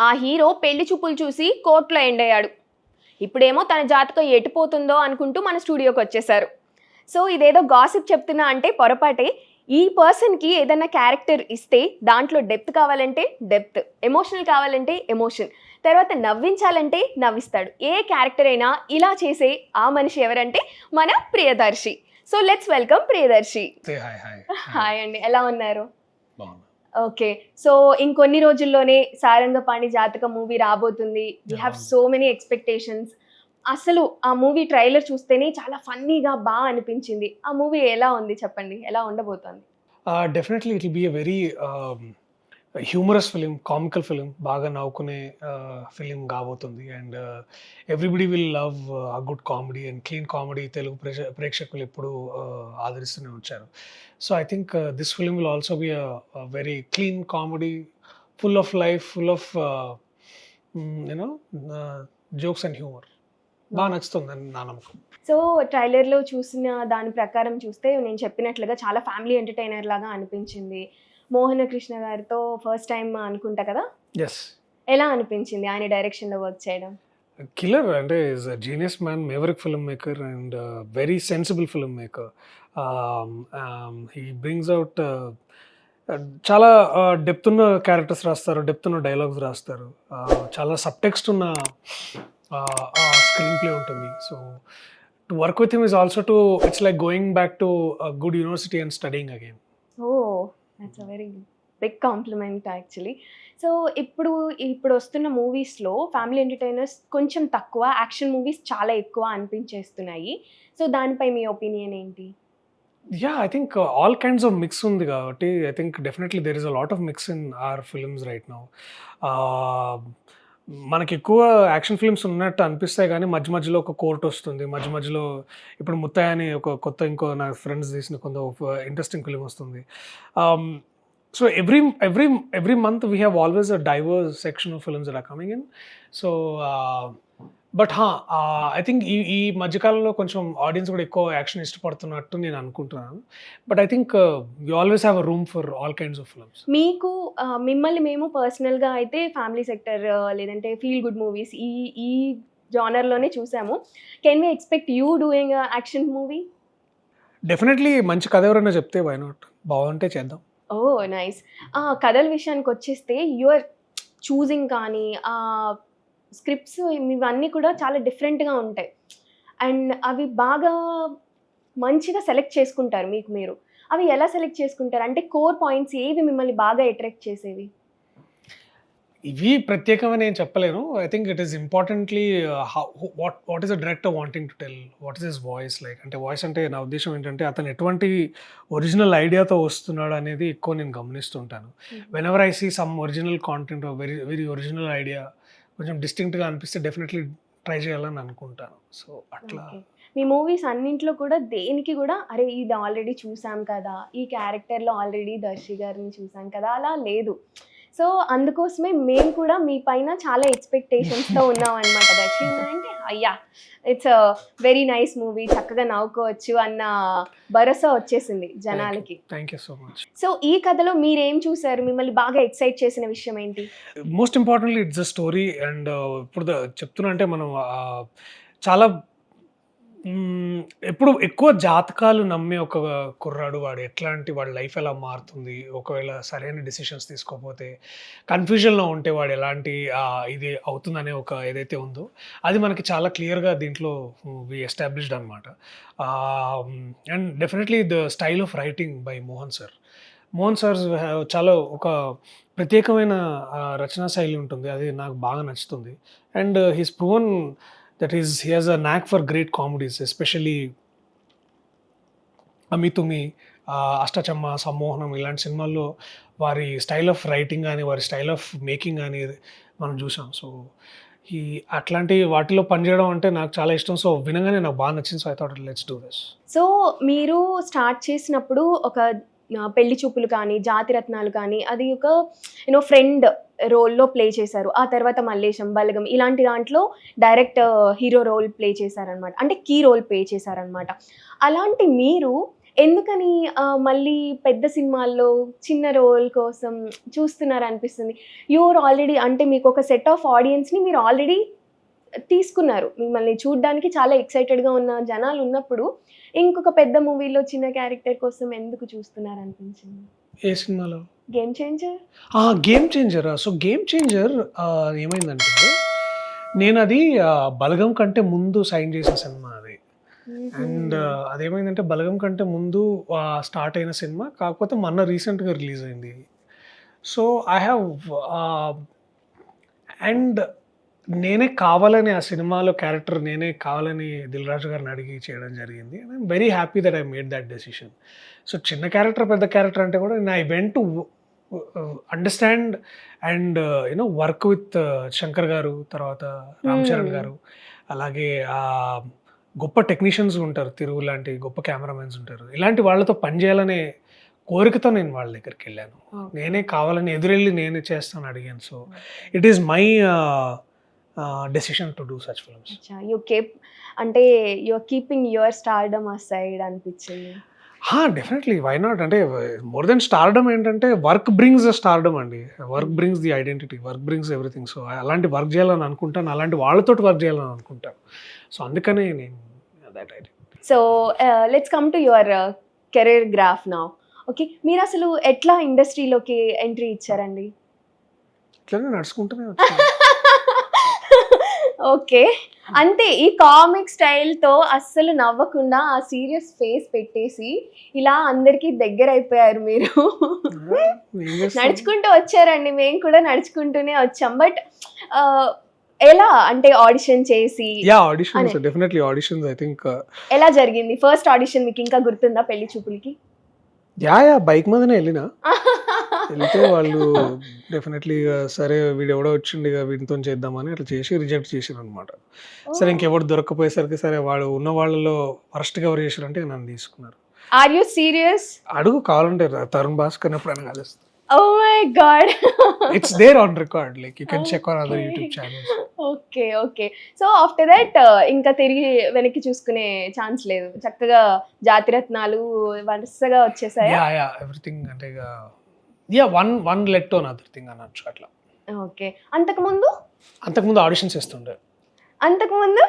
ఆ హీరో పెళ్లి చూపులు చూసి కోర్టులో ఎండ్ అయ్యాడు. ఇప్పుడేమో తన జాతకం ఎటుపోతుందో అనుకుంటూ మన స్టూడియోకి వచ్చేసారు. సో ఇదేదో గాసిప్ చెప్తున్నా అంటే పొరపాటే. ఈ పర్సన్కి ఏదైనా క్యారెక్టర్ ఇస్తే దాంట్లో డెప్త్ కావాలంటే డెప్త్, ఎమోషనల్ కావాలంటే ఎమోషన్, తర్వాత నవ్వించాలంటే నవ్విస్తాడు. ఏ క్యారెక్టర్ అయినా ఇలా చేసే ఆ మనిషి ఎవరంటే మన Priyadarshi. So let's welcome Priyadarshi. Hi అండి, ఎలా ఉన్నారు? ఓకే, సో ఇంకొన్ని రోజుల్లోనే సారంగపాణి జాతక మూవీ రాబోతుంది. We have so many expectations. అసలు ఆ మూవీ ట్రైలర్ చూస్తేనే చాలా ఫన్నీగా బాగా అనిపించింది. ఆ మూవీ ఎలా ఉంది చెప్పండి, ఎలా ఉండబోతోంది? Definitely it will be a very humorous film, comical film, బాగా నవ్వుకునే ఫిలిం కాబోతుంది. And everybody will love a good comedy and clean comedy. Telugu ప్రేక్షకులు ఎప్పుడు ఆదరిస్తూనే వచ్చారు. So I think this film will also be a very clean comedy, full of life, full of you know jokes and humour. బాగా నచ్చుతుంది అని నా నమ్మకం. So ట్రైలర్లో చూసిన దాని ప్రకారం చూస్తే నేను చెప్పినట్లుగా చాలా ఫ్యామిలీ ఎంటర్టైనర్ లాగా అనిపించింది. మోహన కృష్ణ గారితో ఫస్ట్ టైం అనుకుంటా కదా? ఎస్. ఎలా అనిపించింది ఆయన డైరెక్షన్లో వర్క్ చేయడం? కిల్లర్, అంటే is a genius man, maverick film maker and very sensible film maker. He brings out చాలా డెప్త్ ఉన్న క్యారెక్టర్స్ రాస్తారు, డెప్త్ ఉన్న డైలాగ్స్ రాస్తారు, చాలా సబ్టెక్స్ట్ ఉన్న స్క్రీన్ ప్లే ఉంటుంది. So to work with him is also to it's like going back to good university and studying again. Oh, that's a very big compliment actually. So ఇప్పుడు వస్తున్న మూవీస్లో family entertainers కొంచెం తక్కువ, action movies చాలా ఎక్కువ అనిపించేస్తున్నాయి. So దానిపై మీ ఒపీనియన్ ఏంటి? Yeah, I think all kinds of mix ఉంది కాబట్టి I think definitely there is a lot of mix in our films right now. మనకి ఎక్కువ యాక్షన్ ఫిల్మ్స్ ఉన్నట్టు అనిపిస్తాయి కానీ మధ్య మధ్యలో ఒక కోర్ట్ వస్తుంది, మధ్య మధ్యలో ఇప్పుడు ముత్తయ్య అని ఒక కొత్త ఇంకో నా ఫ్రెండ్స్ తీసిన కొంత ఇంట్రెస్టింగ్ ఫిల్మ్ వస్తుంది. So every month we have always a diverse section of films that are coming in. So but I think ఈ మధ్యకాలంలో కొంచెం ఆడియన్స్ కూడా ఎక్కువ యాక్షన్ ఇష్టపడుతున్నట్టు నేను అనుకుంటున్నాను. But I think you always have a room for all kinds of films. మీకు మిమ్మల్ని మేము పర్సనల్గా అయితే ఫ్యామిలీ సెక్టర్ లేదంటే ఫీల్ గుడ్ మూవీస్ ఈ జానర్లోనే చూసాము. Can we expect you doing action movie? Definitely మంచి కథ ఎవరైనా చెప్తే వై నాట్, బాగుంటే చేద్దాం. Oh nice. కథల విషయానికి వచ్చేస్తే యువర్ చూజింగ్ కానీ స్క్రిప్ట్స్ ఇవన్నీ కూడా చాలా డిఫరెంట్గా ఉంటాయి అండ్ అవి బాగా మంచిగా సెలెక్ట్ చేసుకుంటారు మీకు మీరు. అవి ఎలా సెలెక్ట్ చేసుకుంటారు అంటే కోర్ పాయింట్స్ ఏవి మిమ్మల్ని బాగా అట్రాక్ట్ చేసేవి? ఇవి ప్రత్యేకమని నేను చెప్పలేను. I think it is importantly what is a director wanting to tell, what is his voice like. అంటే వాయిస్ అంటే నా ఉద్దేశం ఏంటంటే అతను ఎటువంటి ఒరిజినల్ ఐడియాతో వస్తున్నాడు అనేది ఎక్కువ నేను గమనిస్తుంటాను. Whenever I see some original content, very very original idea కొంచెం డిస్టింక్ట్గా అనిపిస్తే డెఫినెట్లీ ట్రై చేయాలని అనుకుంటాను. సో అట్లా మీ మూవీస్ అన్నింటిలో కూడా దేనికి కూడా అరే ఇది ఆల్రెడీ చూసాం కదా, ఈ క్యారెక్టర్లో ఆల్రెడీ దర్శి గారిని చూసాం కదా అలా లేదు. సో అందుకోసమే మేము కూడా మీ పైన చాలా ఎక్స్పెక్టేషన్స్తో ఉన్నాం అనమాట. దర్శి అంటే అయ్యా it's a very nice movie, చక్కగా నవ్వుకోవచ్చు అన్న భరోసా వచ్చేసింది జనాలకి. Thank you so much. So ఈ కథలో మీరేం చూసారు, మిమ్మల్ని బాగా ఎక్సైట్ చేసిన విషయం ఏంటి? Most importantly it's a story. And ఇప్పుడు చెప్తున్నా అంటే మనం చాలా ఎప్పుడు ఎక్కువ జాతకాలు నమ్మే ఒక కుర్రాడు, వాడు ఎట్లాంటి వాడి లైఫ్ ఎలా మారుతుంది, ఒకవేళ సరైన డెసిషన్స్ తీసుకోకపోతే, కన్ఫ్యూజన్లో ఉంటే వాడు ఎలాంటి ఇది అవుతుందనే ఒక ఏదైతే ఉందో అది మనకి చాలా క్లియర్గా దీంట్లో వి ఎస్టాబ్లిష్డ్ అనమాట. And definitely the style of writing by Mohan sir చాలా ఒక ప్రత్యేకమైన రచనా శైలి ఉంటుంది, అది నాకు బాగా నచ్చుతుంది. And he's proven that he has a knack for great comedies, especially Ami Tumi, అష్టచమ్మ, సమ్మోహనం ఇలాంటి సినిమాల్లో వారి స్టైల్ ఆఫ్ రైటింగ్ కానీ వారి స్టైల్ ఆఫ్ మేకింగ్ కానీ మనం చూసాం. సో ఈ అట్లాంటి వాటిలో పనిచేయడం అంటే నాకు చాలా ఇష్టం. సో వినగానే నాకు బాగా నచ్చింది. So I thought let's do this. So మీరు స్టార్ట్ చేసినప్పుడు ఒక పెళ్లి చూపులు కానీ జాతిరత్నాలు కానీ అది ఒక ఫ్రెండ్ రోల్లో ప్లే చేశారు. ఆ తర్వాత మల్లేశం, బలగం ఇలాంటి దాంట్లో డైరెక్ట్ హీరో రోల్ ప్లే చేశారనమాట, అంటే కీ రోల్ ప్లే చేశారనమాట. అలాంటి మీరు ఎందుకని మళ్ళీ పెద్ద సినిమాల్లో చిన్న రోల్ కోసం చూస్తున్నారు అనిపిస్తుంది? యూఆర్ ఆల్రెడీ అంటే మీకు ఒక సెట్ ఆఫ్ ఆడియన్స్ని మీరు ఆల్రెడీ తీసుకున్నారు. మిమ్మల్ని చూడడానికి చాలా ఎక్సైటెడ్గా ఉన్న జనాలు ఉన్నప్పుడు ఇంకొక పెద్ద మూవీలో చిన్న క్యారెక్టర్ కోసం ఎందుకు చూస్తున్నారు అనిపించింది? ఏ సినిమాలో? Game changer. గేమ్ చేంజరా? సో గేమ్ చేంజర్ ఏమైందంటే నేను అది బలగం కంటే ముందు సైన్ చేసిన సినిమా అది. అండ్ అదేమైందంటే బలగం కంటే ముందు స్టార్ట్ అయిన సినిమా, కాకపోతే మొన్న రీసెంట్గా రిలీజ్ అయింది. సో ఐ హ్యావ్ అండ్ నేనే కావాలని ఆ సినిమాలో క్యారెక్టర్ నేనే కావాలని దిల్ రాజు గారిని అడిగి చేయడం జరిగింది. And I'm very happy that I made that decision. So చిన్న క్యారెక్టర్ పెద్ద క్యారెక్టర్ అంటే కూడా I went to understand and you know work with Shankar గారు, తర్వాత రామ్ చరణ్ గారు, అలాగే గొప్ప టెక్నీషియన్స్ ఉంటారు, తిరుగు లాంటి గొప్ప కెమెరామెన్స్ ఉంటారు. ఇలాంటి వాళ్ళతో పనిచేయాలనే కోరికతో నేను వాళ్ళ దగ్గరికి వెళ్ళాను. నేనే కావాలని ఎదురెళ్ళి నేనే చేస్తాను అడిగాను. So it is my decision to do such films. You keep అంటే you're keeping your stardom aside అనిపించింది. Definitely, why not? అంటే మోర్ దెన్ స్టార్డమ్ ఏంటంటే వర్క్ బ్రింగ్స్ ద స్టార్డమ్ అండి. Work brings the identity, work brings everything. So అలాంటి work చేయాలని అనుకుంటాను, అలాంటి వాళ్ళతో వర్క్ చేయాలని అనుకుంటాను. సో అందుకనే నేను that idea. So let's come to your career graph now. Okay, మీరు అసలు ఎట్లా ఇండస్ట్రీలోకి ఎంట్రీ ఇచ్చారండి? ఇట్లానే నడుచుకుంటూనే వచ్చాను. ఓకే, అంతే. ఈ కామిక్ స్టైల్తో అస్సలు నవ్వకుండా ఆ సీరియస్ ఫేస్ పెట్టేసి ఇలా అందరికీ దగ్గర అయిపోయారు మీరు. నడుచుకుంటూ వచ్చారండి, మేము కూడా నడుచుకుంటూనే వచ్చాం. బట్ ఎలా అంటే ఆడిషన్ చేసి? Auditions, definitely auditions. I think ఎలా జరిగింది ఫస్ట్ ఆడిషన్? మీకు ఇంకా గుర్తుందా పెళ్లి చూపులకి? బైక్ మీదనే వెళ్ళినా. వెళ్తే వాళ్ళు డెఫినెట్లీ సరే వీడు ఎవడో వచ్చిండి వీటితో చేద్దామని అట్లా చేసి రిజెక్ట్ చేసారు అనమాట. సరే ఇంకెవరు దొరకపోయేసరికి సరే వాడు ఉన్న వాళ్ళలో ఫస్ట్ ఎవరు చేశారంటే నన్ను తీసుకున్నారు. Are you serious? అడుగు కావాలంటే తరుణ్ భాస్కర్ ఎప్పుడైనా కలిస్తాను. Oh my god. It's there on record, like you can check on other YouTube channels. Okay. So after that ఇంకా తిరిగి వెనక్కి చూసుకునే ఛాన్స్ లేదు. చక్కగా జాతిరత్నాలు వరుసగా వచ్చేసాయా? Yeah, everything అంటే one led to another thing అనొచ్చు అట్లా. ఓకే, అంతకుముందు ఆడిషన్స్ చేస్తుండే. అంతకుముందు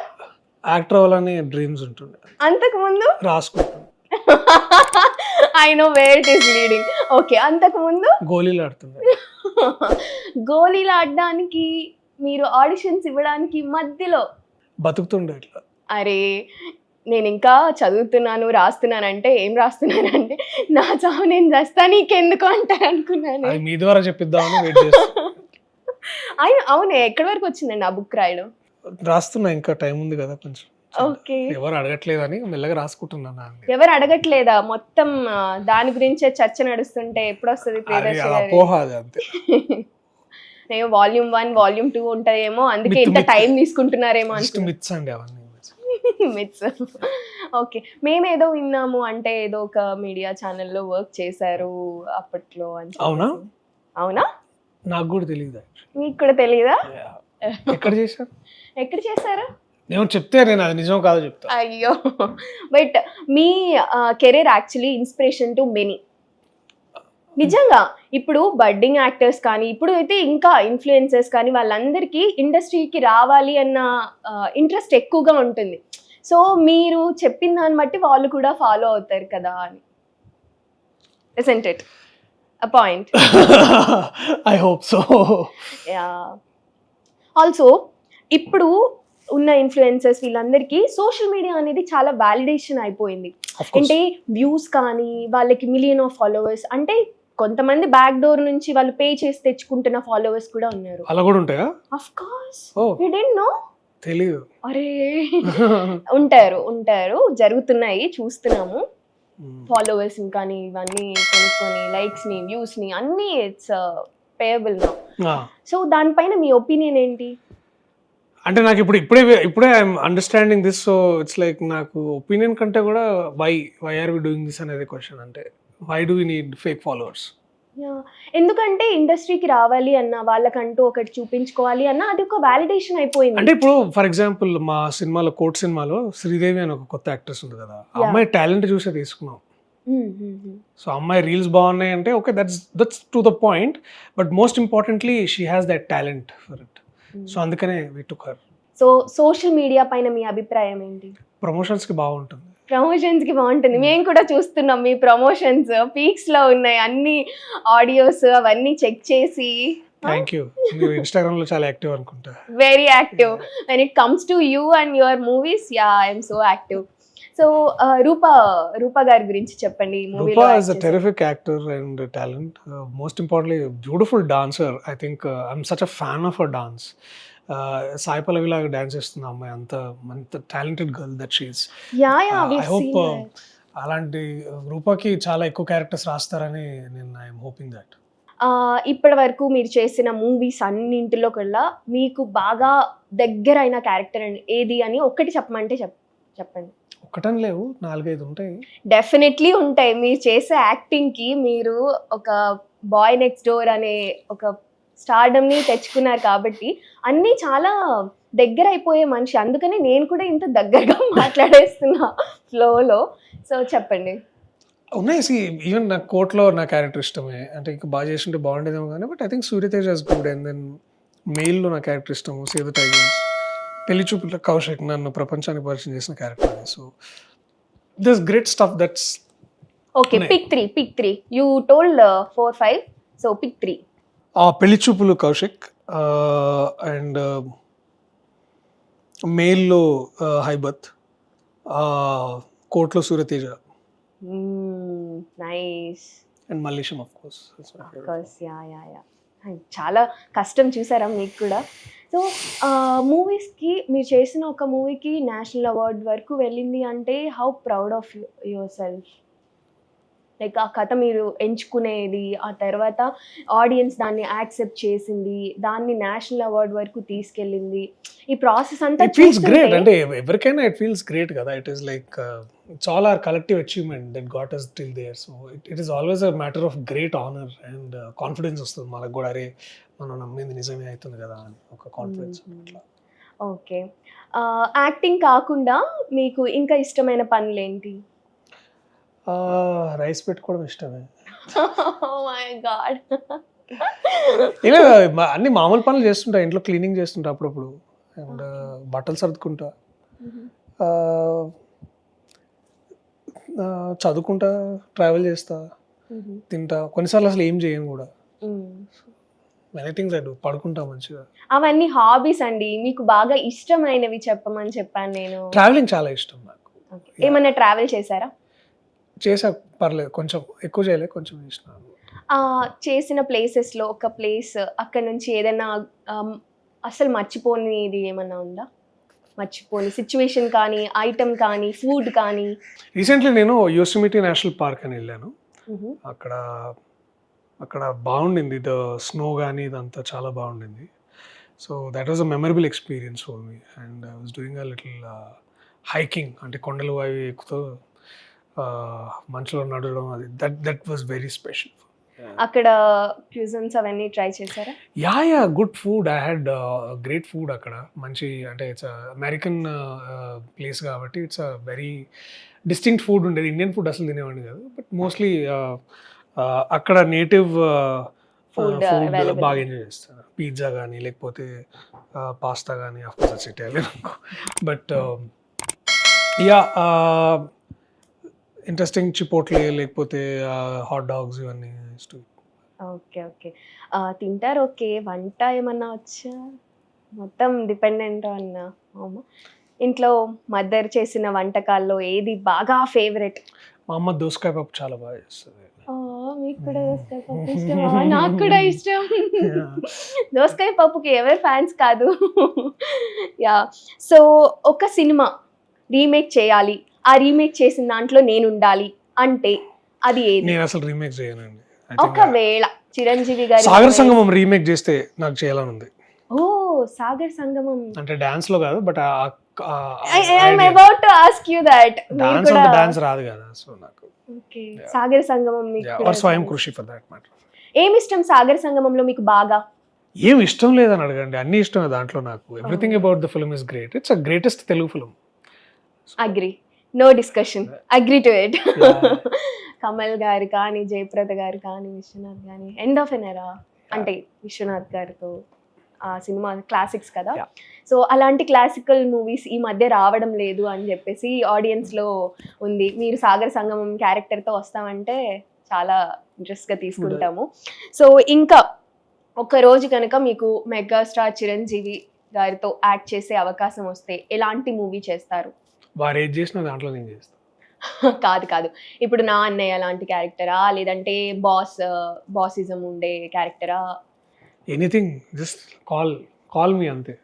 యాక్టర్ అవ్వాలని డ్రీమ్స్ ఉంటుండే. అంతకుముందు రాసుకుంటుండే. I know where it is leading. Okay, అంతకుముందు గోళీలు ఆడుతుండే. గోళీలు ఆడడానికి మీరు ఆడిషన్స్ ఇవ్వడానికి మధ్యలో బతుకుతుండే ఇట్లా. అరే నేను ఇంకా చదువుతున్నాను రాస్తున్నానంటే ఏం రాస్తున్నానంటే నా చావు నేను చేస్తా నీకెందుకు అంటారు అనుకున్నాను. అది మీ ద్వారా చెప్పిద్దామని వెయిట్ చేస్తా. అవునే, ఎక్కడి వరకు వచ్చిందండి ఆ బుక్ రాయడం? రాస్తున్నా, ఇంకా టైం ఉంది కదా కొంచెం. ఓకే, ఎవరు అడగట్లేదని మెల్లగా రాసుకుంటున్నాను. ఎవరు అడగట్లేదా? మొత్తం దాని గురించే చర్చ నడుస్తుంటే ఎప్పుడు వస్తుంది అంతే. నేను వాల్యూమ్ 1 వాల్యూమ్ 2 ఉంటాయేమో, అందుకే ఇంత టైం తీసుకుంటున్నారేమో మిత్స్ అండి అవన్నీ. మిత్స్. ఓకే, మేమేదో విన్నాము అంటే ఏదో ఒక మీడియా ఛానల్లో వర్క్ చేశారు అప్పట్లో అని. అవునా? నాకు కూడా తెలియదు. మీకు కూడా తెలియదా? ఎక్కడ చేశారు? నేను చెప్తే నేను అది నిజం కాదో చెప్తా. అయ్యో, but me career actually inspiration to many. నిజంగా ఇప్పుడు బడ్డింగ్ యాక్టర్స్ కానీ ఇప్పుడు అయితే ఇంకా ఇన్ఫ్లుయెన్సర్స్ కానీ వాళ్ళందరికీ ఇండస్ట్రీకి రావాలి అన్న ఇంట్రెస్ట్ ఎక్కువగా ఉంటుంది. సో మీరు చెప్పిన దాన్ని బట్టి వాళ్ళు కూడా ఫాలో అవుతారు కదా అని. Isn't it a point? I hope so. Also ఇప్పుడు ఉన్న ఇన్ఫ్లుయెన్సర్స్ వీళ్ళందరికీ సోషల్ మీడియా అనేది చాలా వ్యాలిడేషన్ అయిపోయింది. అంటే వ్యూస్ కానీ వాళ్ళకి మిలియన్ ఆఫ్ ఫాలోవర్స్, అంటే కొంతమంది బ్యాక్ డోర్ నుంచి వాళ్ళు పే చేసి తెచ్చుకుంటున్న ఫాలోవర్స్ కూడా ఉన్నారు. అలా కూడా ఉంటాయా? Of course, you didn't know? తెలియదు. అరే ఉంటారు జరుగుతున్నాయి, చూస్తున్నాము. ఫాలోవర్స్ కానీ ఇవన్నీ కొనుక్కొని లైక్స్ ని వ్యూస్ ని అన్ని ఇట్స్ పేయబుల్ నౌ. సో దానిపైన మీ ఒపీనియన్ ఏంటి? అంటే నాకు ఇప్పుడే I'm understanding this. So it's like నాకు ఒపీనియన్ కంటే కూడా why are we doing this అనేది క్వశ్చన్. అంటే why do we need fake followers? ఎందుకంటే ఇండస్ట్రీకి రావాలి అన్న, వాళ్ళకంటూ ఒకటి చూపించుకోవాలి అన్న, అది ఒక వ్యాలిడేషన్ అయిపోయింది. అంటే ఇప్పుడు ఫర్ ఎగ్జాంపుల్ మా సినిమాలో కోర్ట్ సినిమాలో శ్రీదేవి అని ఒక కొత్త యాక్ట్రెస్ ఉంది కదా, అమ్మాయి టాలెంట్ చూసే తీసుకున్నాం. సో అమ్మాయి రీల్స్ బాగున్నాయి అంటే okay, that's to the point, but most importantly she has that talent for it. So అందుకనే we took her. So social media పైన మీ అభిప్రాయం ఏంటి? ప్రమోషన్స్కి బాగుంటుంది. ప్రమోషన్స్ కి బాగుంటుంది. మేము కూడా చూస్తున్నాం మీ ప్రమోషన్స్ పీక్స్ లో ఉన్నాయి, అన్ని ఆడియోస్ అవన్నీ చెక్ చేసి. Thank you. మీరు ఇన్స్టాగ్రామ్ లో చాలా యాక్టివ్ అనుకుంటా. Very active when it comes to you and your movies. Yeah, I'm so active. So Rupa గారి గురించి చెప్పండి. Rupa is a terrific actor and talent. Most importantly, beautiful dancer. I think I'm such a fan of her dance. Sai Pallavi లాగా dance చేస్తుంది అమ్మాయి, అంత talented girl that she's. I hope అలాంటి రూపాకి చాలా ఎక్కువ క్యారెక్టర్స్ రాస్తారని నేను ఐఎమ్ హోపింగ్ దట్. ఇప్పటి వరకు మీరు చేసిన మూవీస్ అన్నింటిలో కల్లా మీకు బాగా దగ్గరైన క్యారెక్టర్ ఏది అని ఒక్కటి చెప్పమంటే చెప్పండి. ఒకటని లేవు, 4-5 ఉంటాయి. డెఫినెట్లీ ఉంటాయి. మీరు చేసే యాక్టింగ్ కి మీరు ఒక బాయ్ నెక్స్ట్ డోర్ అనే ఒక స్టార్డమ్ని తెచ్చుకున్నారు కాబట్టి అన్నీ చాలా దగ్గర అయిపోయే మనిషి. అందుకని నేను కూడా ఇంత దగ్గరగా మాట్లాడేస్తున్నా ఫ్లోలో. సో చెప్పండి. ఉన్నాయి. ఈవెన్ నాకు కోర్ట్లో నా క్యారెక్టర్ ఇష్టమే, అంటే ఇంకా బాగా చేస్తుంటే బాగుండేదేమో కానీ, but I think Suryatej is good. And then మెయిల్లో నా క్యారెక్టర్ ఇష్టము, సేవ్ ద టైగర్స్. పెళ్లి చూపుల కౌశిక్ నన్ను ప్రపంచానికి పరిచయం చేసిన character. So this great stuff that's okay. Pick 3 you told 4-5, so pick 3. Pelli Choopulu Kaushik, and మెయిల్లో హైబత్, కోర్ట్లో Suryateja, nice. And Mallesham of course. Yeah చాలా కష్టం చూసారా మీకు కూడా. సో మూవీస్కి మీరు చేసిన ఒక మూవీకి నేషనల్ అవార్డ్ వరకు వెళ్ళింది అంటే how proud of your self. Like ఆ కథ మీరు ఎంచుకునేది, ఆ తర్వాత ఆడియన్స్ దాన్ని యాక్సెప్ట్ చేసింది, దాన్ని నేషనల్ అవార్డ్ వరకు తీసుకెళ్ళింది, ఈ ప్రాసెస్ అంతా ఇట్ ఫీల్స్ గ్రేట్. అంటే ఎవరికైనా ఇట్ ఫీల్స్ గ్రేట్ కదా. It is like it's all our collective achievement that got us till there. So it is always a matter of great honour and confidence వస్తుంది మనకు కూడా, అరే మనం నమ్మింది నిజమే అవుతుంది కదా అని ఒక కాన్ఫిడెన్స్. ఓకే. యాక్టింగ్ కాకుండా మీకు ఇంకా ఇష్టమైన పనులు ఏంటి? రైస్ పెట్టుకోవడం ఇష్టమే. Oh my God. ఇలా అన్ని మామూలు పనులు చేస్తుంటా, ఇంట్లో క్లీనింగ్ చేస్తుంటా అప్పుడప్పుడు, అండ్ బట్టలు సర్దుకుంటా, చదువుకుంటా, ట్రావెల్ చేస్తా, తింటా, కొన్నిసార్లు అసలు ఏం చేయను కూడా. Many things I do. పడుకుంటా మంచిగా. అవన్నీ హాబీస్ అండి. మీకు బాగా ఇష్టమైనవి చెప్పమని చెప్పాను నేను. ట్రావెలింగ్ చాలా ఇష్టం నాకు. ఏమన్నా ట్రావెల్ చేశారా? చేసా, పర్లేదు, కొంచెం ఎక్కువ చేయలేదు, కొంచెం చేసిన. చేసిన ప్లేసెస్లో ఒక ప్లేస్ అక్కడ నుంచి ఏదైనా అసలు మర్చిపోనిది ఏమన్నా ఉందా? మర్చిపోని సిచ్యువేషన్ కానీ, ఐటమ్ కానీ, ఫుడ్ కానీ. రీసెంట్లీ నేను యోసెమిటీ నేషనల్ పార్క్ అని వెళ్ళాను. అక్కడ బాగుండింది, ద స్నో కానీ ఇదంతా చాలా బాగుండింది. So that was a memorable experience for me. And I was doing a little hiking, అంటే కొండలు అవి ఎక్కుతూ మంచులో నడవడం, అది దట్ వాజ్ వెరీ స్పెషల్. అక్కడ క్యూజన్స్ అవన్నీ ట్రై చేశారా? Yeah good food. I had great food అక్కడ. మంచి, అంటే ఇట్స్ అమెరికన్ ప్లేస్ కాబట్టి it's a very distinct food ఉండేది. ఇండియన్ ఫుడ్ అసలు తినేవాడిని కాదు, బట్ మోస్ట్లీ అక్కడ నేటివ్ ఫుడ్ బాగా ఎంజాయ్ చేస్తాను. పిజ్జా కానీ, లేకపోతే పాస్తా కానీ, of course it's Italian, but yeah interesting Chipotle, లేకపోతే హాట్ డాగ్స్, ఇవన్నీ. ఓకే. తింటారు. ఓకే. వంట ఏమన్నా వచ్చా? మొత్తం డిపెండెంట్ అన్న ఇంట్లో మదర్ చేసిన వంటకాల్లో ఏది బాగా ఫేవరెట్? మా అమ్మ దోసకాయ పప్పు చాలా బాగా చేస్తుంది. మీకు కూడా దోసకాయ పప్పు ఇష్టమా? నాకు కూడా ఇష్టం. దోసకాయ పప్పుకి ఎవరు ఫ్యాన్స్ కాదు. యా. సో ఒక సినిమా రీమేక్ చేయాలి, ఆ రీమేక్ చేసిన దాంట్లో నేను ఉండాలి అంటే అది ఏది? నేను అసలు రీమేక్ చేయనండి. ఒకవేళ చిరంజీవి గారి సాగర్ సంగమం రీమేక్ చేస్తే నాకు చేయాలని ఉంది. ఓ, సాగర్ సంగమం అంటే డాన్స్ లో కాదు, but I'm about to ask you that. Dance అంటే డాన్స్ రాదు కదా, సో నాకు. ఓకే. సాగర్ సంగమం మీకు ఆర్ స్వయం కృషి ఫర్ దట్ మ్యాటర్. ఏమి ఇష్టం సాగర్ సంగమంలో మీకు బాగా? ఏం ఇష్టం లేదని అడగండి, అన్ని ఇష్టమే దాంట్లో నాకు. Everything about the film is great. It's a greatest Telugu film. Agree. No discussion, agree to it. Yeah. Kamal గారు కానీ, జయప్రద గారు కానీ, విశ్వనాథ్ కానీ, ఎండ్ ఆఫ్ ఎన్ ఎరా అంటే విశ్వనాథ్ గారితో ఆ సినిమా క్లాసిక్స్ కదా. Yeah. సో అలాంటి క్లాసికల్ మూవీస్ ఈ మధ్య రావడం లేదు అని చెప్పేసి ఆడియన్స్లో ఉంది. మీరు సాగర సంగమం క్యారెక్టర్తో వస్తామంటే చాలా ఇంట్రెస్ట్గా తీసుకుంటాము. సో ఇంకా ఒక రోజు కనుక మీకు మెగాస్టార్ చిరంజీవి గారితో యాక్ట్ చేసే అవకాశం వస్తే ఎలాంటి మూవీ చేస్తారు? వారు ఏది చేసినా దాంట్లో నేను చేస్తాను. కాదు, ఇప్పుడు నా అన్నయ్య లాంటి క్యారెక్టరా, లేదంటే బాసిజం ఉండే క్యారెక్టరా? ఎనీథింగ్, జస్ట్ కాల్ మీ అంతే.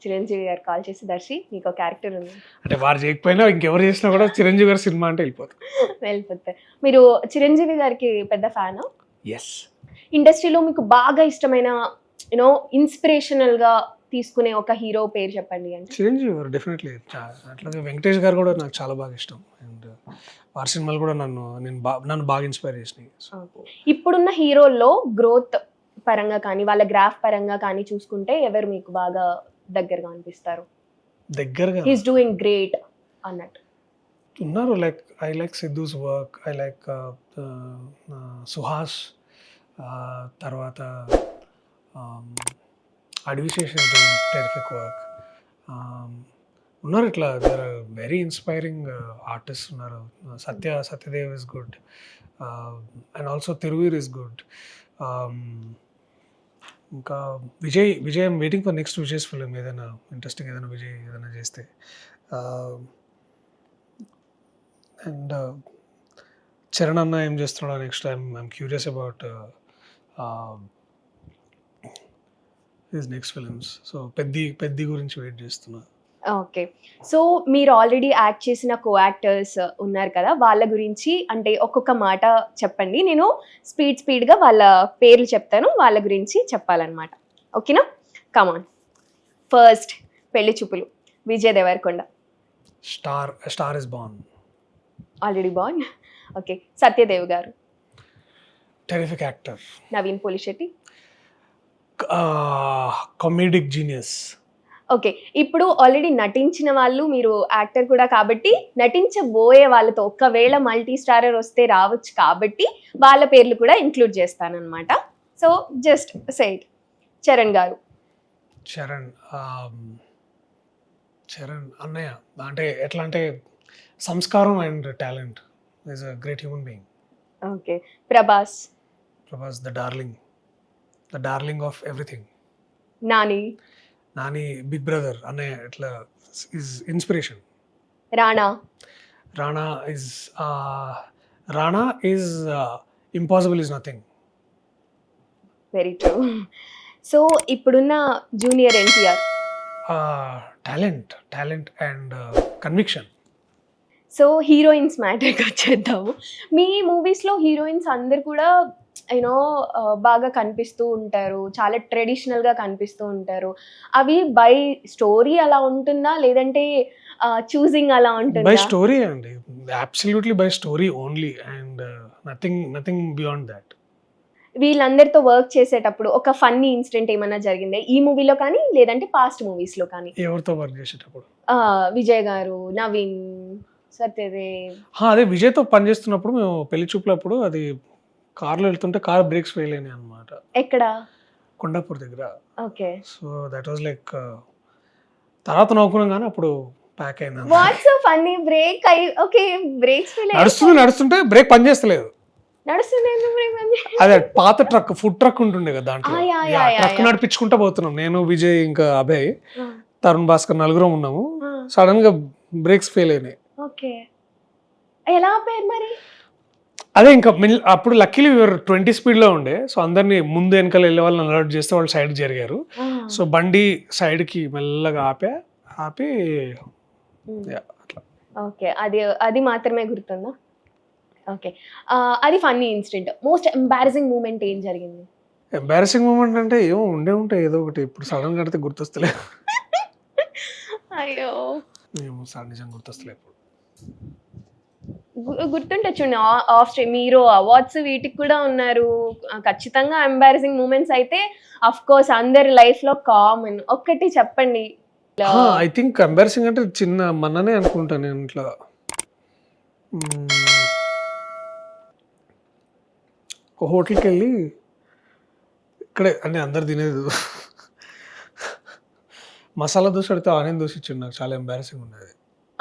చిరంజీవి గారు కాల్ చేసి, దర్శి నీకు ఒక క్యారెక్టర్ ఉంది అంటే వారు చేయకపోయినా ఇంకెవరు చేసినా కూడా చిరంజీవి గారి సినిమా అంటే వెళ్ళిపోతారు. మీరు చిరంజీవి గారికి పెద్ద ఫ్యానా? ఎస్. ఇండస్ట్రీలో మీకు బాగా ఇష్టమైన ఇన్స్పిరేషనల్గా తీసుకునే ఒక హీరో పేరు చెప్పండి అంటే. చిరంజీవి గారు డెఫినెట్లీ. అట్లాగే వెంకటేష్ గారు కూడా నాకు చాలా బాగా ఇష్టం. అండ్ వారి సినిమాలు కూడా నన్ను బాగా ఇన్స్పైర్ చేసినాయి. ఇప్పుడున్న హీరోల్లో గ్రోత్ పరంగా కానీ, వాళ్ళ గ్రాఫ్ పరంగా కానీ చూసుకుంటే ఎవరు మీకు బాగా దగ్గరగా అనిపిస్తారు? దగ్గరగా హీస్ డూయింగ్ గ్రేట్ అన్నట్టు ఉన్నారు. I like Siddhu's work, I like Suhas, తర్వాత అడ్విశేషన్ టెరిఫిక్ వర్క్ ఉన్నారు. ఇట్లా దర్ వెరీ ఇన్స్పైరింగ్ ఆర్టిస్ట్ ఉన్నారు. Satyadev is good, and also Thiruveer is good. ఇంకా Vijay I'm waiting for next Vijay's film. ఏదైనా ఇంట్రెస్టింగ్ విజయ్ ఏదైనా చేస్తే. అండ్ చరణ్ అన్న ఏం చేస్తున్నాడో next I'm curious about his next films. So Peddi గురించి వెయిట్ చేస్తున్నా. ఓకే. సో మీరు ఆల్రెడీ యాక్ట్ చేసిన కో యాక్టర్స్ ఉన్నారు కదా, వాళ్ళ గురించి అంటే ఒక్కొక్క మాట చెప్పండి. నేను స్పీడ్గా వాళ్ళ పేర్లు చెప్తాను, వాళ్ళ గురించి చెప్పాలన్నమాట. ఓకేనా? కమాన్. First Pelli Choopulu, Vijay Deverakonda. Star is born. Already born. Okay. Satyadev garu. Terrific actor. Naveen Polishetty. Comedic genius. Okay. ఇప్పుడు ఆల్రెడీ నటించిన వాళ్ళు, మీరు యాక్టర్ కూడా కాబట్టి నటించబోయే వాళ్ళతో ఒకవేళ మల్టీ స్టారర్ వస్తే రావచ్చు కాబట్టి వాళ్ళ పేర్లు కూడా ఇంక్లూడ్ చేస్తానన్నమాట. So just say it. Charan garu. Charan అన్నయ్య అంటే ఎట్లా అంటే సంస్కారం and talent. Is a great human being. Okay. Prabhas. The darling of everything. Nani big brother అన్నయ్య ఇట్లా is inspiration. Rana is impossible is nothing. Very true. So ఇప్పుడున్న junior NTR. Talent and conviction. So heroines మ్యాటర్కి వచ్చేద్దాము. మీ మూవీస్లో హీరోయిన్స్ అందరు కూడా బాగా కనిపిస్తూ ఉంటారు, చాలా ట్రెడిషనల్గా కనిపిస్తూ ఉంటారు. అవి బై స్టోరీ అలా ఉంటుందా, లేదంటే చూసింగ్ అలా ఉంటుందా? బై స్టోరీ అండి, absolutely by story only, and nothing beyond that. వీళ్ళందరితో వర్క్ చేసేటప్పుడు ఒక ఫన్నీ ఇన్సిడెంట్ ఏమైనా జరిగిందా ఈ మూవీలో కానీ, లేదంటే పాస్ట్ మూవీస్లో కానీ? ఎవరితో వర్క్ చేసేటప్పుడు? విజయ్ గారు, నవీన్, సత్యదేవ్. అదే విజయ్తో పనిచేస్తున్నప్పుడు మేము పెళ్లి చూపులప్పుడు అది కార్లో వెళ్తుంటే కార్ బ్రేక్స్ ఫెయిల్ అయినాయి అనమాట. ఎక్కడ? కొండాపూర్ దగ్గర. Okay. So that was like తర్వాత నవ్వుకున్నాం కానీ అప్పుడు ప్యాక్ అయింది. What's so funny? Brake okay, brakes fail నడుస్తుంటే బ్రేక్ పనిచేస్తలేదు. అదే పాత ట్రక్, ఫుడ్ ట్రక్ ఉంటుండే కదా, దాంట్లో ట్రక్ నడిపించుకుంటా పోతున్నాం నేను, విజయ్, ఇంకా అభయ్, తరుణ్ భాస్కర్, నలుగురం ఉన్నాము. సడన్ గా బ్రేక్స్ ఫెయిల్ అయినాయి. ఓకే. ఎలా పేరు మరి? అదే ఇంకా అప్పుడు లక్కీలీ 20 స్పీడ్లో ఉండే. సో అందరినీ ముందు వెనకాల వెళ్ళే వాళ్ళని అలర్ట్ చేస్తే వాళ్ళు సైడ్ జరిగారు. సో బండి సైడ్కి మెల్లగా ఆపి అట్లా. ఓకే. అది మాత్రమే గుర్తుందా? ఓకే. అది funny incident. Most embarrassing moment ఏం జరిగింది? ఎంబారసింగ్ మూమెంట్ అంటే ఏమో ఉంటాయి ఏదో ఒకటి. ఇప్పుడు సడన్ గా అయితే గుర్తొస్తలేదు. అయ్యో, ఏమో సార్ నిజంగా గుర్తొస్తలేదు. గుర్తుంటే చూడండి, ఆఫ్ స్ట్రీమ్ మీరు అవార్డ్స్ వీటికి కూడా ఉన్నారు. ఖచ్చితంగా ఎంబారసింగ్ మూమెంట్స్ అయితే అఫ్ కోర్స్ అందరి లైఫ్ లో కామన్. ఒక్కటి చెప్పండి. ఐ థింక్ ఎంబారసింగ్ అంటే చిన్న మొన్ననే అనుకుంటాను నేను ఇట్లా ఒక హోటల్కి వెళ్ళి ఇక్కడే అన్నీ అందరు తినేది మసాలా దోశ అడితే ఆనియన్ దోశ ఇచ్చిండు, నాకు చాలా ఎంబారసింగ్ ఉన్నది.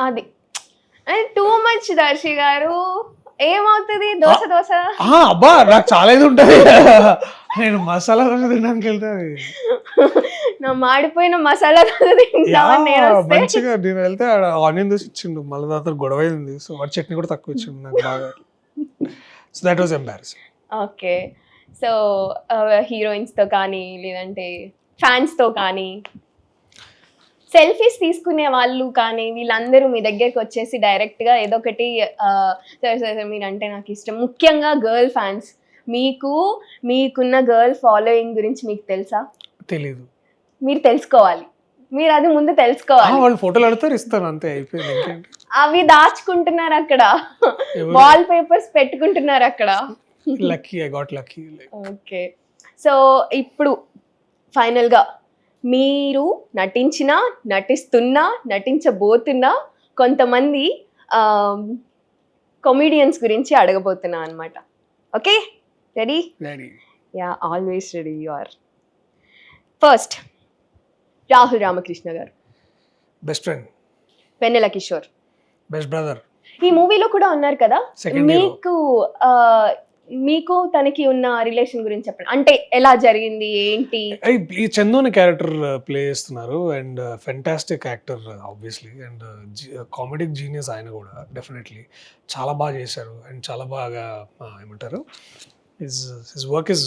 అది టూ మచ్ దర్శి గారు. ఏమవుతుంది దోశ దోశ? అబ్బా నాకు చాలా ఇది ఉంటుంది. నేను మసాలా దోశ తినడానికి వెళ్తే నా మాడిపోయిన మసాలా దోశ తింటామని నేను వస్తే మంచిగా నేను వెళ్తే ఆనియన్ దోశ ఇచ్చిండు, మళ్ళీ దాంతో గొడవ అయింది. సో వాడు చట్నీ కూడా తక్కువ ఇచ్చిండు నాకు బాగా. So that was embarrassing. Okay. So హీరోయిన్స్తో కానీ లేదంటే ఫ్యాన్స్తో కానీ సెల్ఫీస్ తీసుకునే వాళ్ళు కానీ వీళ్ళందరూ మీ దగ్గరికి వచ్చేసి డైరెక్ట్గా ఏదో ఒకటి సరే మీరంటే నాకు ఇష్టం, ముఖ్యంగా గర్ల్ ఫ్యాన్స్, మీకున్న గర్ల్ ఫాలోయింగ్ గురించి మీకు తెలుసా? తెలీదు. మీరు తెలుసుకోవాలి, మీరు అది ముందు తెలుసుకోవాలి. వాళ్ళు ఫోటోలు అడుగుతారు, ఇస్తాను, అంతే, అయిపోయింది. ఇంకేంటి? అవి దాచుకుంటున్నారు అక్కడ, వాల్ పేపర్స్ పెట్టుకుంటున్నారు అక్కడ. Lucky, I got lucky. Okay. So ఇప్పుడు ఫైనల్గా మీరు నటించబోతున్నా కొంతమంది కమెడియన్స్ గురించి అడగబోతున్నా అనమాట. Okay, ready? Yeah, always ready you are. First, Rahul Ramakrishna garu, best friend. Vennela Kishore, best brother. ఈ మూవీలో కూడా ఉన్నారు కదా. Second hero. మీకు తనకి ఉన్న రిలేషన్ గురించి చెప్పండి. అంటే ఎలా జరిగింది, ఏంటి? ఈ చందోని క్యారెక్టర్ ప్లే చేస్తున్నారు and fantastic actor obviously, and comedic genius ఆయన కూడా డెఫినెట్లీ. చాలా బాగా చేశారు అండ్ చాలా బాగా ఏమంటారు, his work is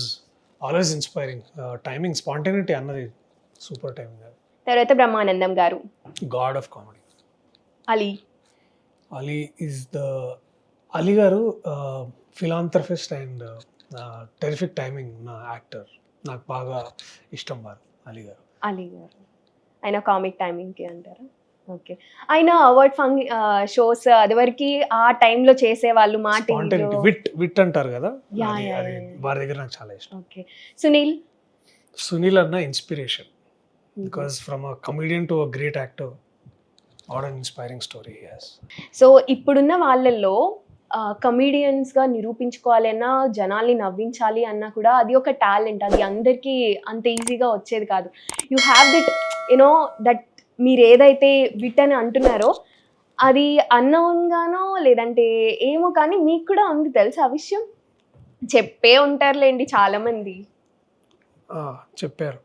always inspiring. Timing, spontaneity అన్నది సూపర్ టైమింగ్. తర్వాత బ్రహ్మానందం గారు, God of comedy. Ali Ali గారు ఫిలాంథ్రఫిస్ట్ అండ్ టెరిఫిక్ టైమింగ్ నా యాక్టర్. నాకు బాగా ఇష్టం వారు అలీ గారు. ఆయన కామిక్ టైమింగ్కి అంటారా? ఓకే. ఆయన అవార్డ్ షోస్ అది వరకు ఆ టైంలో చేసేవాళ్ళు, మా టీంలో విట్ అంటారు కదా, వారి దగ్గర నాకు చాలా ఇష్టం. ఓకే. సునీల్ అన్న inspiration, because from a comedian to a great actor, what an inspiring story he has. So ఇప్పుడున్న వాళ్ళల్లో కమీడియన్స్గా నిరూపించుకోవాలి అన్నా, జనాల్ని నవ్వించాలి అన్నా కూడా అది ఒక టాలెంట్. అది అందరికీ అంత ఈజీగా వచ్చేది కాదు. You have that, you know that. మీరు ఏదైతే విట్ అని అంటున్నారో అది అన్నౌన్గానో లేదంటే ఏమో, కానీ మీకు కూడా ఉంది తెలుసు ఆ విషయం. చెప్పే ఉంటారులేండి చాలామంది. చెప్పారు.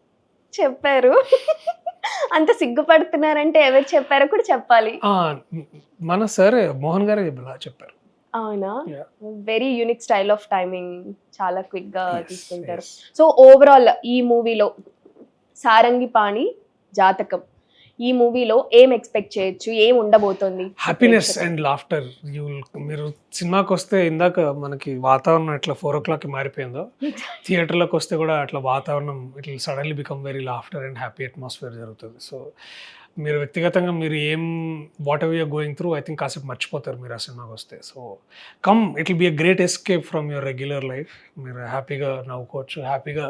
అంత సిగ్గుపడుతున్నారంటే ఎవరు చెప్పారో కూడా చెప్పాలి. మన సార్ మోహన్ గారే చెప్పారు. అవునా? Very unique style of timing, చాలా క్విక్ గా తీసుకుంటారు. సో ఓవరాల్ ఈ మూవీలో సారంగిపాణి జాతకం, ఈ మూవీలో ఏం ఎక్స్పెక్ట్ చేయొచ్చు, ఏం ఉండబోతోంది? Happiness and laughter. మీరు సినిమాకి వస్తే ఇందాక మనకి వాతావరణం ఎట్లా 4 o'clock మారిపోయిందో, థియేటర్లోకి వస్తే కూడా అట్లా వాతావరణం ఇట్లా suddenly become very laughter and happy atmosphere జరుగుతుంది. సో మీరు వ్యక్తిగతంగా మీరు what ever you're going through, I think కాసేపు మర్చిపోతారు మీరు ఆ సినిమాకి వస్తే. So it will be a great escape from your regular life. మీరు హ్యాపీగా నవ్వుకోవచ్చు, హ్యాపీగా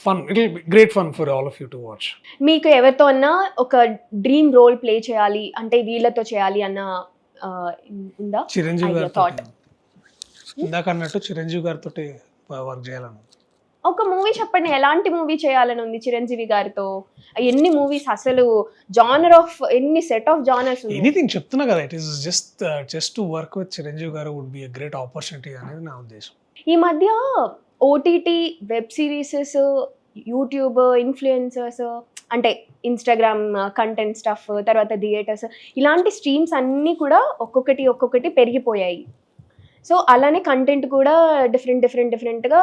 fun. It will be great fun for all of you to watch. మీకు ఎవరితో అన్నా ఒక డ్రీమ్ రోల్ ప్లే చేయాలి అంటే వీళ్ళతో చేయాలి అన్న ఉందా? చిరంజీవి గారితో, ఇందాక అన్నట్టు చిరంజీవి గారితో వర్క్ చేయాలని. ఒక మూవీ చెప్పండి, ఎలాంటి మూవీ చేయాలని ఉంది చిరంజీవి గారితో? ఎన్ని మూవీస్, అసలు జానర్ ఆఫ్ ఎన్ని సెట్ ఆఫ్ జానర్స్? ఎనీథింగ్ చెప్తున్నా కదా, it is just to work with Chiranjeevi garu would be a great opportunity అనేది నా ఉద్దేశం. ఈ మధ్య OTT, web series, YouTube influencers, అంటే ఇన్స్టాగ్రామ్ కంటెంట్ స్టఫ్, తర్వాత థియేటర్స్, ఇలాంటి స్ట్రీమ్స్ అన్నీ కూడా ఒక్కొక్కటి పెరిగిపోయాయి. సో అలానే కంటెంట్ కూడా డిఫరెంట్గా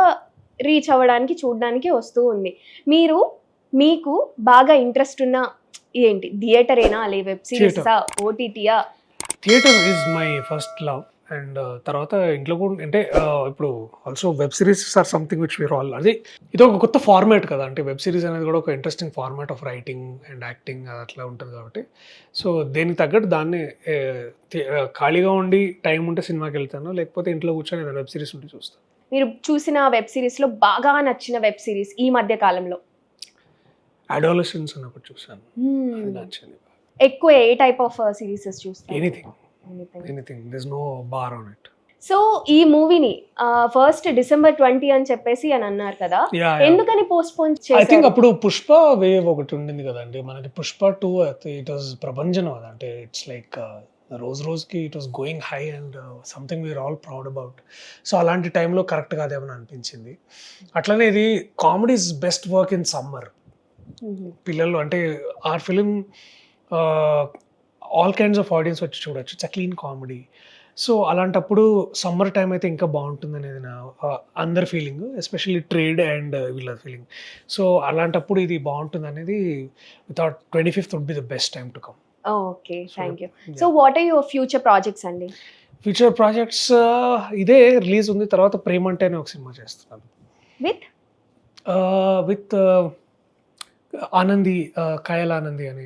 రీచ్ అవ్వడానికి, చూడడానికి వస్తూ ఉంది. మీకు బాగా ఇంట్రెస్ట్ ఉన్న ఏంటి? థియేటరేనా, లే వెబ్ సిరీసా, ఓటీటీయా? Theatre is my first love. And తర్వాత ఇంట్లో కూడా అంటే ఇప్పుడు also web series or something which we're all, అది ఇది ఒక కొత్త ఫార్మాట్ కదా, అంటే వెబ్ సిరీస్ అనేది కూడా ఒక interesting format of writing and acting అది అట్లా ఉంటుంది కాబట్టి. సో దేనికి తగ్గట్టు దాన్ని ఖాళీగా ఉండి టైం ఉంటే సినిమాకి వెళ్తాను, లేకపోతే ఇంట్లో కూర్చొని ఏదైనా వెబ్ సిరీస్ ఉంటే చూస్తాను. మీరు చూసిన వెబ్ సిరీస్లో బాగా నచ్చిన వెబ్ సిరీస్ ఈ మధ్య కాలంలో? అడాలసెన్స్ అని ఒకటి చూసాను, అది నచ్చింది. ఎక్కువ ఏ టైప్ ఆఫ్ సిరీసెస్ చూస్తారు? Anything, anything this no bar on it. So ఈ మూవీని ఫస్ట్ December 20 అని చెప్పేసి అని అన్నారు కదా, ఎందుకని పోస్ట్ పోన్ ఐ థింక్ చేశారు? అప్పుడు పుష్ప వేవ్ ఒకటి ఉండింది కదండి మనకి. పుష్ప 2 ఇట్ వాజ్ ప్రభంజనం అది. అంటే ఇట్స్ లైక్ రోజుకి it was going high and something we are all proud about. So అలాంటి టైంలో కరెక్ట్ కాదేమని అనిపించింది. అట్లనే ఇది comedy is best work in summer. పిల్లలు అంటే our film all kinds of audience వచ్చి చూడొచ్చు. It's a clean comedy. So అలాంటప్పుడు సమ్మర్ టైం అయితే ఇంకా బాగుంటుంది అనేది నా అందరి ఫీలింగ్, ఎస్పెషల్లీ ట్రేడ్ అండ్ వీళ్ళ ఫీలింగ్. సో అలాంటప్పుడు ఇది బాగుంటుంది అనేది without 25th would be the best time to come. Okay, thank you. So what are your future projects అండి? ఫ్యూచర్ ప్రాజెక్ట్స్ ఇదే రిలీజ్ ఉంది. తర్వాత ప్రేమ అంటే అనే ఒక సినిమా చేస్తున్నాను విత్ విత్ ఆనంది, కయల్ ఆనంది అని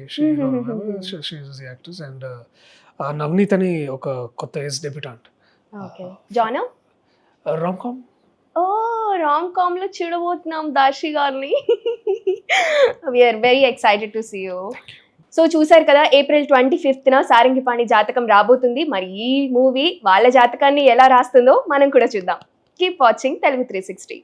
యాక్టర్స్ అండ్ నవనీత్ అని ఒక కొత్త ఏజ్ డెబ్యూటాంట్. ఓకే, జానో rom com. Oh rom com లో చూడబోతున్నాం దార్షి గారిని. We're very excited to see you. So చూసారు కదా, April 25th సారంగిపాణి జాతకం రాబోతుంది. మరి ఈ మూవీ వాళ్ళ జాతకాన్ని ఎలా రాస్తుందో మనం కూడా చూద్దాం. Keep watching Telugu 360.